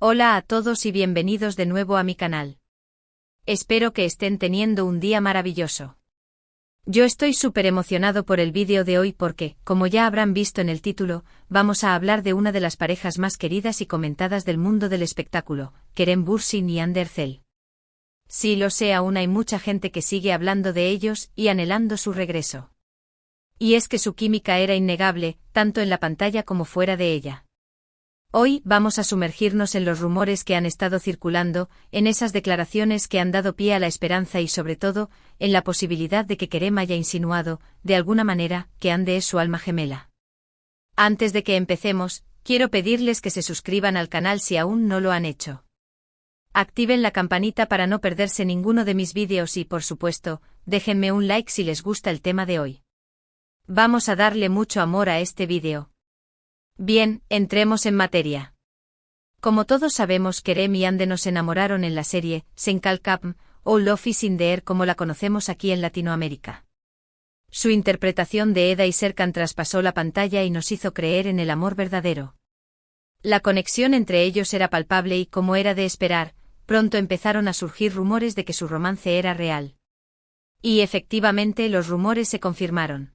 Hola a todos y bienvenidos de nuevo a mi canal. Espero que estén teniendo un día maravilloso. Yo estoy súper emocionado por el vídeo de hoy porque, como ya habrán visto en el título, vamos a hablar de una de las parejas más queridas y comentadas del mundo del espectáculo, Kerem Bürsin y Hande Erçel. Sí, lo sé, aún hay mucha gente que sigue hablando de ellos y anhelando su regreso. Y es que su química era innegable, tanto en la pantalla como fuera de ella. Hoy vamos a sumergirnos en los rumores que han estado circulando, en esas declaraciones que han dado pie a la esperanza y sobre todo, en la posibilidad de que Kerem haya insinuado, de alguna manera, que Hande es su alma gemela. Antes de que empecemos, quiero pedirles que se suscriban al canal si aún no lo han hecho. Activen la campanita para no perderse ninguno de mis vídeos y, por supuesto, déjenme un like si les gusta el tema de hoy. Vamos a darle mucho amor a este vídeo. Bien, entremos en materia. Como todos sabemos, Kerem y Hande nos enamoraron en la serie Sen Kalkam o Love is in the Air como la conocemos aquí en Latinoamérica. Su interpretación de Eda y Serkan traspasó la pantalla y nos hizo creer en el amor verdadero. La conexión entre ellos era palpable y, como era de esperar, pronto empezaron a surgir rumores de que su romance era real. Y efectivamente los rumores se confirmaron.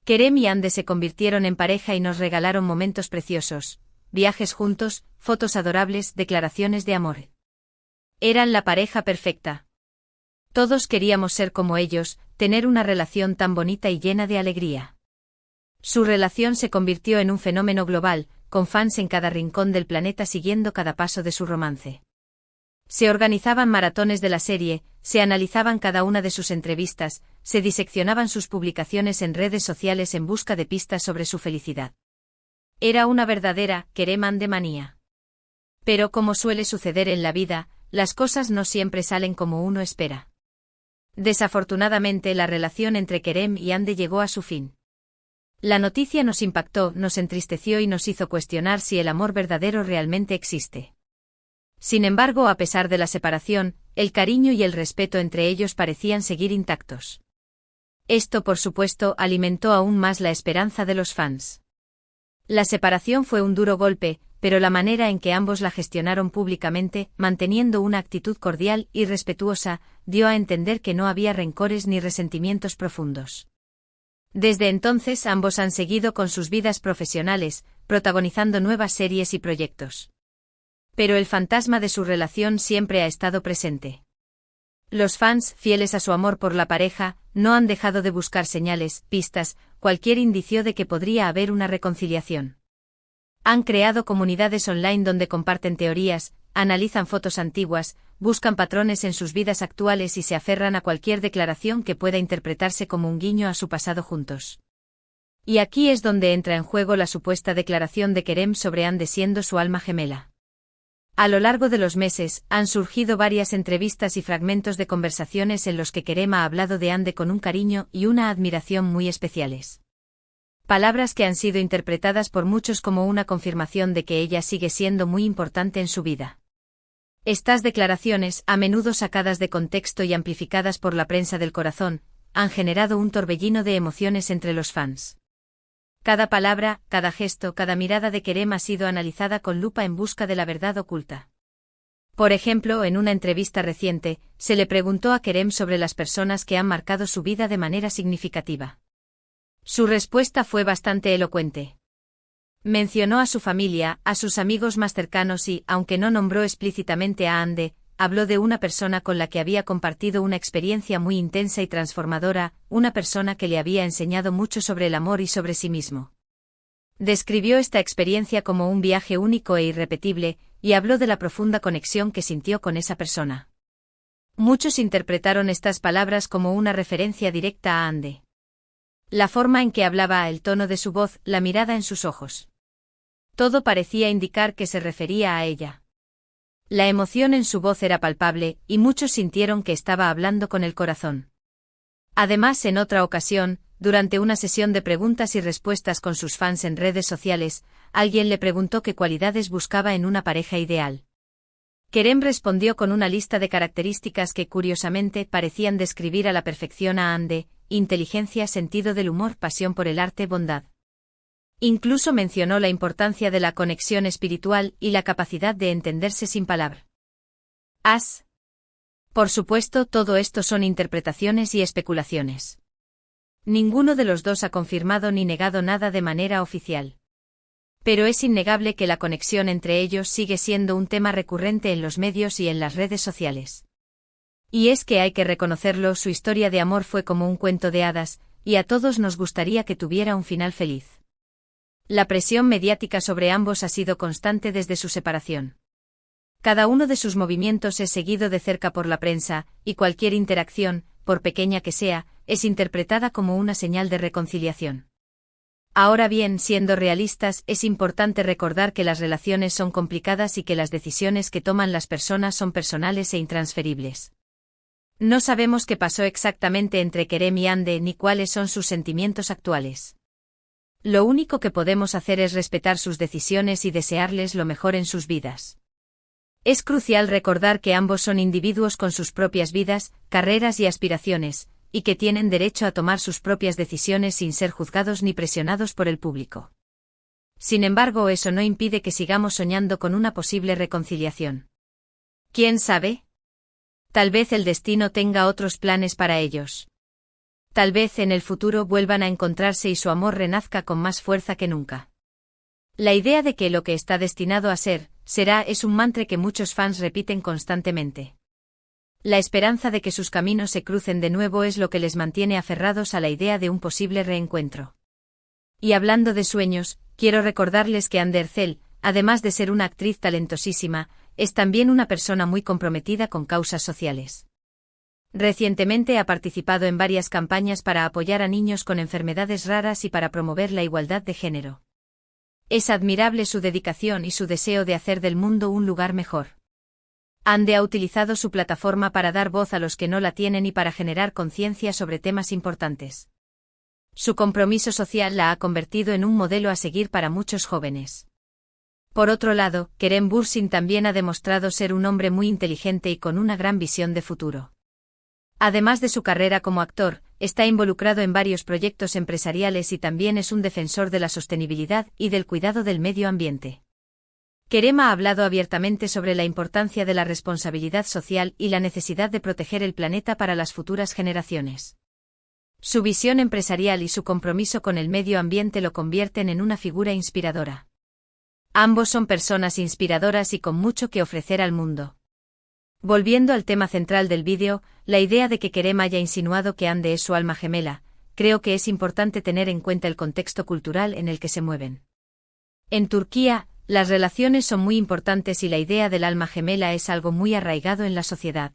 Kerem y Hande se convirtieron en pareja y nos regalaron momentos preciosos, viajes juntos, fotos adorables, declaraciones de amor. Eran la pareja perfecta. Todos queríamos ser como ellos, tener una relación tan bonita y llena de alegría. Su relación se convirtió en un fenómeno global, con fans en cada rincón del planeta siguiendo cada paso de su romance. Se organizaban maratones de la serie, se analizaban cada una de sus entrevistas, se diseccionaban sus publicaciones en redes sociales en busca de pistas sobre su felicidad. Era una verdadera Kerem-Hande manía. Pero como suele suceder en la vida, las cosas no siempre salen como uno espera. Desafortunadamente la relación entre Kerem y Hande llegó a su fin. La noticia nos impactó, nos entristeció y nos hizo cuestionar si el amor verdadero realmente existe. Sin embargo, a pesar de la separación, el cariño y el respeto entre ellos parecían seguir intactos. Esto, por supuesto, alimentó aún más la esperanza de los fans. La separación fue un duro golpe, pero la manera en que ambos la gestionaron públicamente, manteniendo una actitud cordial y respetuosa, dio a entender que no había rencores ni resentimientos profundos. Desde entonces ambos han seguido con sus vidas profesionales, protagonizando nuevas series y proyectos. Pero el fantasma de su relación siempre ha estado presente. Los fans, fieles a su amor por la pareja, no han dejado de buscar señales, pistas, cualquier indicio de que podría haber una reconciliación. Han creado comunidades online donde comparten teorías, analizan fotos antiguas, buscan patrones en sus vidas actuales y se aferran a cualquier declaración que pueda interpretarse como un guiño a su pasado juntos. Y aquí es donde entra en juego la supuesta declaración de Kerem sobre Hande siendo su alma gemela. A lo largo de los meses, han surgido varias entrevistas y fragmentos de conversaciones en los que Kerem ha hablado de Hande con un cariño y una admiración muy especiales. Palabras que han sido interpretadas por muchos como una confirmación de que ella sigue siendo muy importante en su vida. Estas declaraciones, a menudo sacadas de contexto y amplificadas por la prensa del corazón, han generado un torbellino de emociones entre los fans. Cada palabra, cada gesto, cada mirada de Kerem ha sido analizada con lupa en busca de la verdad oculta. Por ejemplo, en una entrevista reciente, se le preguntó a Kerem sobre las personas que han marcado su vida de manera significativa. Su respuesta fue bastante elocuente. Mencionó a su familia, a sus amigos más cercanos y, aunque no nombró explícitamente a Hande, habló de una persona con la que había compartido una experiencia muy intensa y transformadora, una persona que le había enseñado mucho sobre el amor y sobre sí mismo. Describió esta experiencia como un viaje único e irrepetible, y habló de la profunda conexión que sintió con esa persona. Muchos interpretaron estas palabras como una referencia directa a Hande. La forma en que hablaba, el tono de su voz, la mirada en sus ojos. Todo parecía indicar que se refería a ella. La emoción en su voz era palpable, y muchos sintieron que estaba hablando con el corazón. Además, en otra ocasión, durante una sesión de preguntas y respuestas con sus fans en redes sociales, alguien le preguntó qué cualidades buscaba en una pareja ideal. Kerem respondió con una lista de características que curiosamente parecían describir a la perfección a Hande: inteligencia, sentido del humor, pasión por el arte, bondad. Incluso mencionó la importancia de la conexión espiritual y la capacidad de entenderse sin palabra. Por supuesto, todo esto son interpretaciones y especulaciones. Ninguno de los dos ha confirmado ni negado nada de manera oficial. Pero es innegable que la conexión entre ellos sigue siendo un tema recurrente en los medios y en las redes sociales. Y es que hay que reconocerlo, su historia de amor fue como un cuento de hadas, y a todos nos gustaría que tuviera un final feliz. La presión mediática sobre ambos ha sido constante desde su separación. Cada uno de sus movimientos es seguido de cerca por la prensa, y cualquier interacción, por pequeña que sea, es interpretada como una señal de reconciliación. Ahora bien, siendo realistas, es importante recordar que las relaciones son complicadas y que las decisiones que toman las personas son personales e intransferibles. No sabemos qué pasó exactamente entre Kerem y Hande ni cuáles son sus sentimientos actuales. Lo único que podemos hacer es respetar sus decisiones y desearles lo mejor en sus vidas. Es crucial recordar que ambos son individuos con sus propias vidas, carreras y aspiraciones, y que tienen derecho a tomar sus propias decisiones sin ser juzgados ni presionados por el público. Sin embargo, eso no impide que sigamos soñando con una posible reconciliación. ¿Quién sabe? Tal vez el destino tenga otros planes para ellos. Tal vez en el futuro vuelvan a encontrarse y su amor renazca con más fuerza que nunca. La idea de que lo que está destinado a ser, será es un mantra que muchos fans repiten constantemente. La esperanza de que sus caminos se crucen de nuevo es lo que les mantiene aferrados a la idea de un posible reencuentro. Y hablando de sueños, quiero recordarles que Hande Erçel, además de ser una actriz talentosísima, es también una persona muy comprometida con causas sociales. Recientemente ha participado en varias campañas para apoyar a niños con enfermedades raras y para promover la igualdad de género. Es admirable su dedicación y su deseo de hacer del mundo un lugar mejor. Hande ha utilizado su plataforma para dar voz a los que no la tienen y para generar conciencia sobre temas importantes. Su compromiso social la ha convertido en un modelo a seguir para muchos jóvenes. Por otro lado, Kerem Bürsin también ha demostrado ser un hombre muy inteligente y con una gran visión de futuro. Además de su carrera como actor, está involucrado en varios proyectos empresariales y también es un defensor de la sostenibilidad y del cuidado del medio ambiente. Kerem ha hablado abiertamente sobre la importancia de la responsabilidad social y la necesidad de proteger el planeta para las futuras generaciones. Su visión empresarial y su compromiso con el medio ambiente lo convierten en una figura inspiradora. Ambos son personas inspiradoras y con mucho que ofrecer al mundo. Volviendo al tema central del vídeo, la idea de que Kerem haya insinuado que Hande es su alma gemela, creo que es importante tener en cuenta el contexto cultural en el que se mueven. En Turquía, las relaciones son muy importantes y la idea del alma gemela es algo muy arraigado en la sociedad.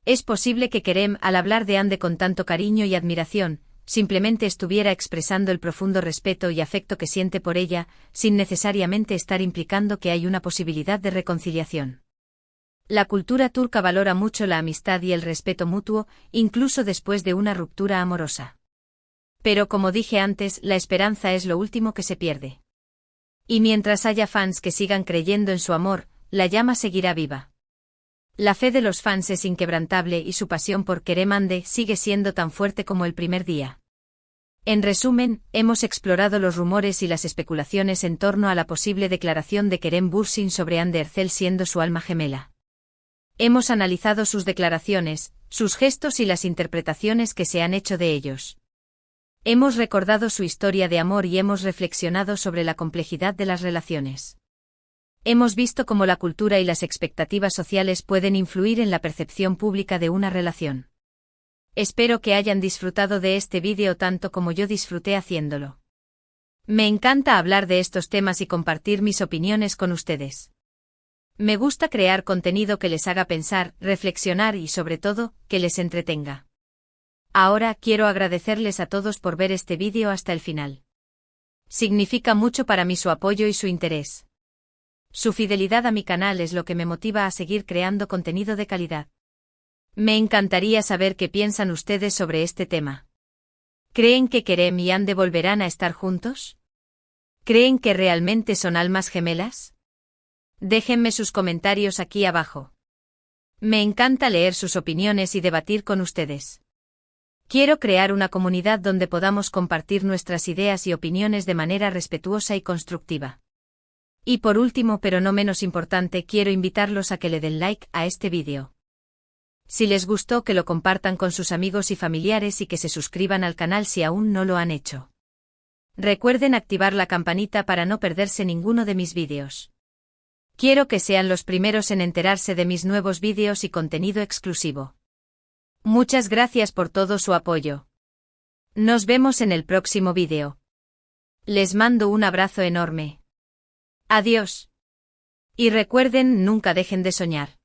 Es posible que Kerem, al hablar de Hande con tanto cariño y admiración, simplemente estuviera expresando el profundo respeto y afecto que siente por ella, sin necesariamente estar implicando que hay una posibilidad de reconciliación. La cultura turca valora mucho la amistad y el respeto mutuo, incluso después de una ruptura amorosa. Pero como dije antes, la esperanza es lo último que se pierde. Y mientras haya fans que sigan creyendo en su amor, la llama seguirá viva. La fe de los fans es inquebrantable y su pasión por Kerem Hande sigue siendo tan fuerte como el primer día. En resumen, hemos explorado los rumores y las especulaciones en torno a la posible declaración de Kerem Bürsin sobre Hande Erçel siendo su alma gemela. Hemos analizado sus declaraciones, sus gestos y las interpretaciones que se han hecho de ellos. Hemos recordado su historia de amor y hemos reflexionado sobre la complejidad de las relaciones. Hemos visto cómo la cultura y las expectativas sociales pueden influir en la percepción pública de una relación. Espero que hayan disfrutado de este vídeo tanto como yo disfruté haciéndolo. Me encanta hablar de estos temas y compartir mis opiniones con ustedes. Me gusta crear contenido que les haga pensar, reflexionar y sobre todo, que les entretenga. Ahora quiero agradecerles a todos por ver este vídeo hasta el final. Significa mucho para mí su apoyo y su interés. Su fidelidad a mi canal es lo que me motiva a seguir creando contenido de calidad. Me encantaría saber qué piensan ustedes sobre este tema. ¿Creen que Kerem y Hande volverán a estar juntos? ¿Creen que realmente son almas gemelas? Déjenme sus comentarios aquí abajo. Me encanta leer sus opiniones y debatir con ustedes. Quiero crear una comunidad donde podamos compartir nuestras ideas y opiniones de manera respetuosa y constructiva. Y por último, pero no menos importante, quiero invitarlos a que le den like a este vídeo. Si les gustó, que lo compartan con sus amigos y familiares y que se suscriban al canal si aún no lo han hecho. Recuerden activar la campanita para no perderse ninguno de mis vídeos. Quiero que sean los primeros en enterarse de mis nuevos vídeos y contenido exclusivo. Muchas gracias por todo su apoyo. Nos vemos en el próximo vídeo. Les mando un abrazo enorme. Adiós. Y recuerden, nunca dejen de soñar.